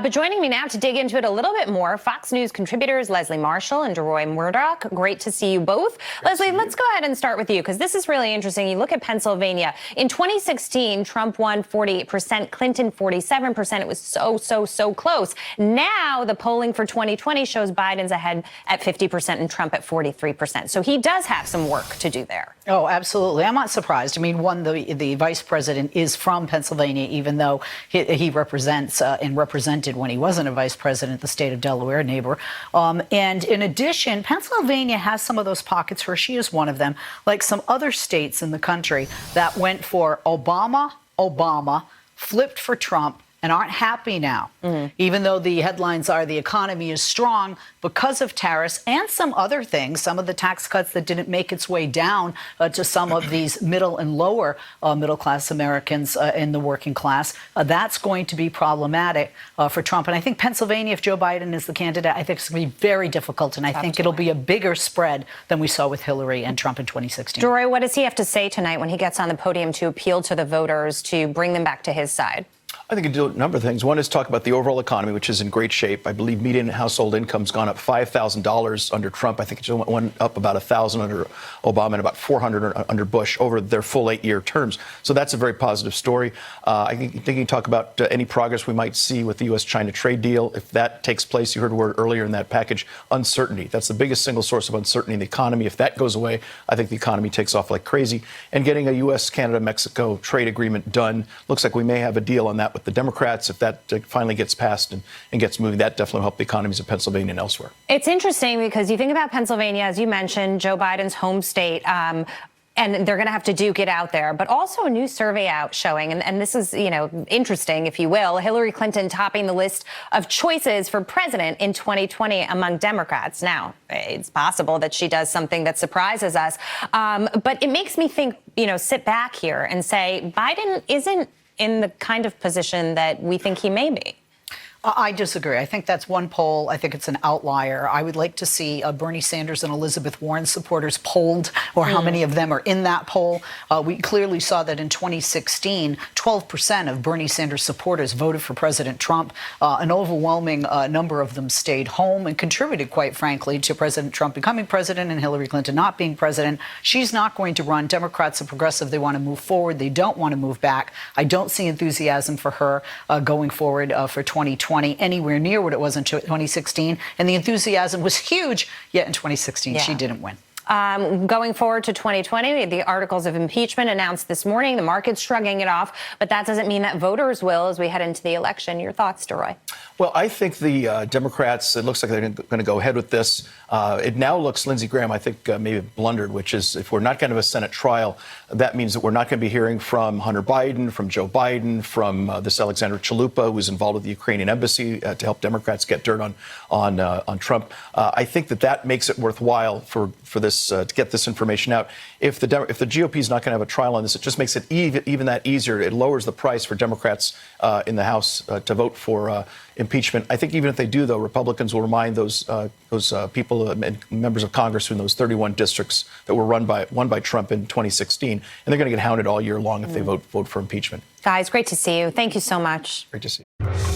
But joining me now to dig into it a little bit more, Fox News contributors Leslie Marshall and Deroy Murdock. Great to see you both. Leslie, let's go ahead and start with you, because this is really interesting. You look at Pennsylvania. In 2016, Trump won 48%, Clinton 47%. It was so close. Now the polling for 2020 shows Biden's ahead at 50% and Trump at 43%. So he does have some work to do there. Oh, absolutely. I'm not surprised. I mean, the vice president is from Pennsylvania, even though he represents and represented when he wasn't a vice president the state of Delaware, neighbor. And in addition, Pennsylvania has some of those pockets where she is one of them, like some other states in the country that went for Obama, flipped for Trump, and aren't happy now, even though the headlines are the economy is strong because of tariffs and some other things, some of the tax cuts that didn't make its way down to some of these middle and lower middle class Americans in the working class. That's going to be problematic for Trump. And I think Pennsylvania, if Joe Biden is the candidate, I think it's going to be very difficult. And I think it'll be a bigger spread than we saw with Hillary and Trump in 2016. Deroy, what does he have to say tonight when he gets on the podium to appeal to the voters to bring them back to his side? I think he can do a number of things. One is talk about the overall economy, which is in great shape. I believe median household income's gone up $5,000 under Trump. I think it went up about $1,000 under Obama and about $400 under Bush over their full 8-year terms. So that's a very positive story. I think he can talk about any progress we might see with the U.S.-China trade deal. If that takes place, you heard a word earlier in that package, uncertainty. That's the biggest single source of uncertainty in the economy. If that goes away, I think the economy takes off like crazy. And getting a U.S., Canada, Mexico trade agreement done, looks like we may have a deal on that with the Democrats. If that finally gets passed and gets moving, that definitely will help the economies of Pennsylvania and elsewhere. It's interesting because you think about Pennsylvania, as you mentioned, Joe Biden's home state, and they're going to have to duke it out there. But also a new survey out showing, and this is, interesting, if you will, Hillary Clinton topping the list of choices for president in 2020 among Democrats. Now, it's possible that she does something that surprises us. But it makes me think, sit back here and say Biden isn't in the kind of position that we think he may be. I disagree. I think that's one poll. I think it's an outlier. I would like to see Bernie Sanders and Elizabeth Warren supporters polled, or how many of them are in that poll. We clearly saw that in 2016, 12% of Bernie Sanders supporters voted for President Trump. An overwhelming number of them stayed home and contributed, quite frankly, to President Trump becoming president and Hillary Clinton not being president. She's not going to run. Democrats are progressive. They want to move forward. They don't want to move back. I don't see enthusiasm for her going forward for 2020. Anywhere near what it was in 2016. And the enthusiasm was huge, yet in 2016, she didn't win. Going forward to 2020, the articles of impeachment announced this morning. The market's shrugging it off, but that doesn't mean that voters will as we head into the election. Your thoughts, Deroy? Well, I think the Democrats, it looks like they're going to go ahead with this. It now looks, Lindsey Graham, I think, maybe blundered, which is if we're not going to have a Senate trial, that means that we're not going to be hearing from Hunter Biden, from Joe Biden, from this Alexandra Chalupa, who's involved with the Ukrainian embassy to help Democrats get dirt on Trump. I think that makes it worthwhile for this to get this information out. If the GOP is not going to have a trial on this, it just makes it even that easier. It lowers the price for Democrats in the House to vote for impeachment. I think even if they do, though, Republicans will remind those people and members of Congress in those 31 districts that were won by Trump in 2016, and they're going to get hounded all year long if they vote for impeachment. Guys, great to see you. Thank you so much. Great to see you.